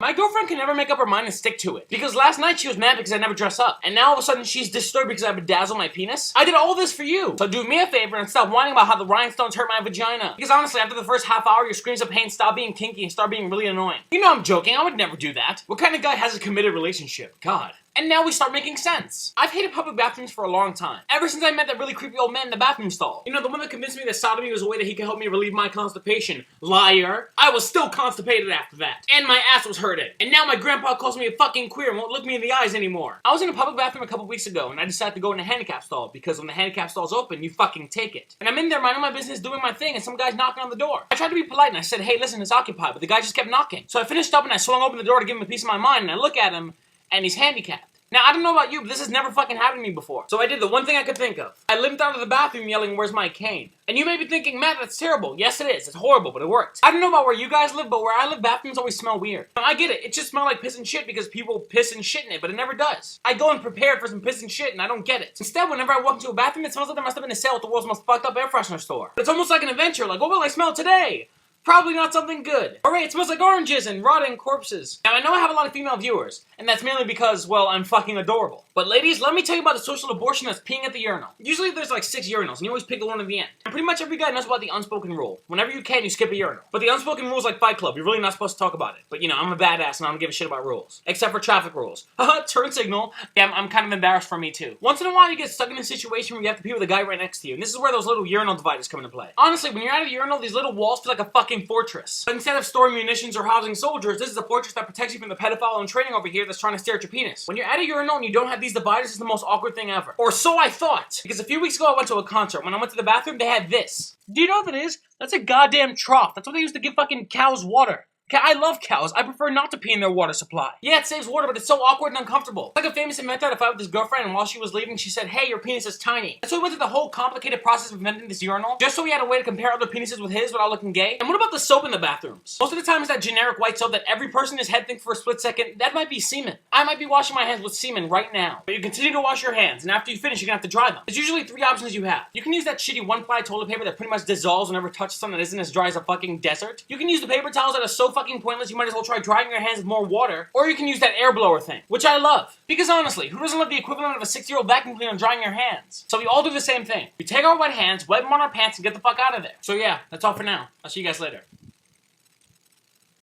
My girlfriend can never make up her mind and stick to it. Because last night she was mad because I never dress up. And now all of a sudden she's disturbed because I bedazzled my penis. I did all this for you. So do me a favor and stop whining about how the rhinestones hurt my vagina. Because honestly, after the first half hour, your screams of pain stop being kinky and start being really annoying. You know I'm joking. I would never do that. What kind of guy has a committed relationship? God. And now we start making sense. I've hated public bathrooms for a long time. Ever since I met that really creepy old man in the bathroom stall. You know, the one that convinced me that sodomy was a way that he could help me relieve my constipation. Liar. I was still constipated after that. And my ass was hurting. And now my grandpa calls me a fucking queer and won't look me in the eyes anymore. I was in a public bathroom a couple weeks ago and I decided to go in a handicap stall because when the handicap stall's open, you fucking take it. And I'm in there minding my business doing my thing and some guy's knocking on the door. I tried to be polite and I said, hey, listen, it's occupied, but the guy just kept knocking. So I finished up and I swung open the door to give him a piece of my mind and I look at him and he's handicapped. Now, I don't know about you, but this has never fucking happened to me before. So I did the one thing I could think of. I limped out of the bathroom yelling, where's my cane? And you may be thinking, Matt, that's terrible. Yes, it is. It's horrible, but it worked. I don't know about where you guys live, but where I live, bathrooms always smell weird. I get it. It just smells like piss and shit because people piss and shit in it, but it never does. I go in prepared for some piss and shit, and I don't get it. Instead, whenever I walk into a bathroom, it smells like there must have been a sale at the world's most fucked up air freshener store. But it's almost like an adventure, like, what will I smell today? Probably not something good. Alright, it smells like oranges and rotting corpses. Now, I know I have a lot of female viewers, and that's mainly because, well, I'm fucking adorable. But ladies, let me tell you about the social abortion that's peeing at the urinal. Usually there's like 6 urinals, and you always pick the one at the end. And pretty much every guy knows about the unspoken rule. Whenever you can, you skip a urinal. But the unspoken rule is like Fight Club. You're really not supposed to talk about it. But you know, I'm a badass and I don't give a shit about rules. Except for traffic rules. Haha, turn signal. Yeah, I'm kind of embarrassed for me too. Once in a while, you get stuck in a situation where you have to pee with a guy right next to you. And this is where those little urinal dividers come into play. Honestly, when you're at a urinal, these little walls feel like a fucking fortress. But instead of storing munitions or housing soldiers, this is a fortress that protects you from the pedophile in training over here that's trying to stare at your penis. When you're at a urinal and you don't have these dividers, it's the most awkward thing ever. Or so I thought. Because a few weeks ago I went to a concert. When I went to the bathroom, they had this. Do you know what that is? That's a goddamn trough. That's what they used to give fucking cows water. I love cows. I prefer not to pee in their water supply. Yeah, it saves water, but it's so awkward and uncomfortable. Like a famous inventor had a fight with his girlfriend, and while she was leaving, she said, hey, your penis is tiny. And so we went through the whole complicated process of inventing this urinal, just so we had a way to compare other penises with his without looking gay. And what about the soap in the bathrooms? Most of the time it's that generic white soap that every person in his head thinks for a split second, that might be semen. I might be washing my hands with semen right now. But you continue to wash your hands, and after you finish, you're gonna have to dry them. There's usually 3 options you have. You can use that shitty one-ply toilet paper that pretty much dissolves whenever it touches something that isn't as dry as a fucking desert. You can use the paper towels that are so fucking pointless you might as well try drying your hands with more water, or you can use that air blower thing, which I love. Because honestly, who doesn't love the equivalent of a 6-year-old vacuum cleaner drying your hands? So we all do the same thing. We take our wet hands, wipe them on our pants, and get the fuck out of there. So yeah, that's all for now. I'll see you guys later.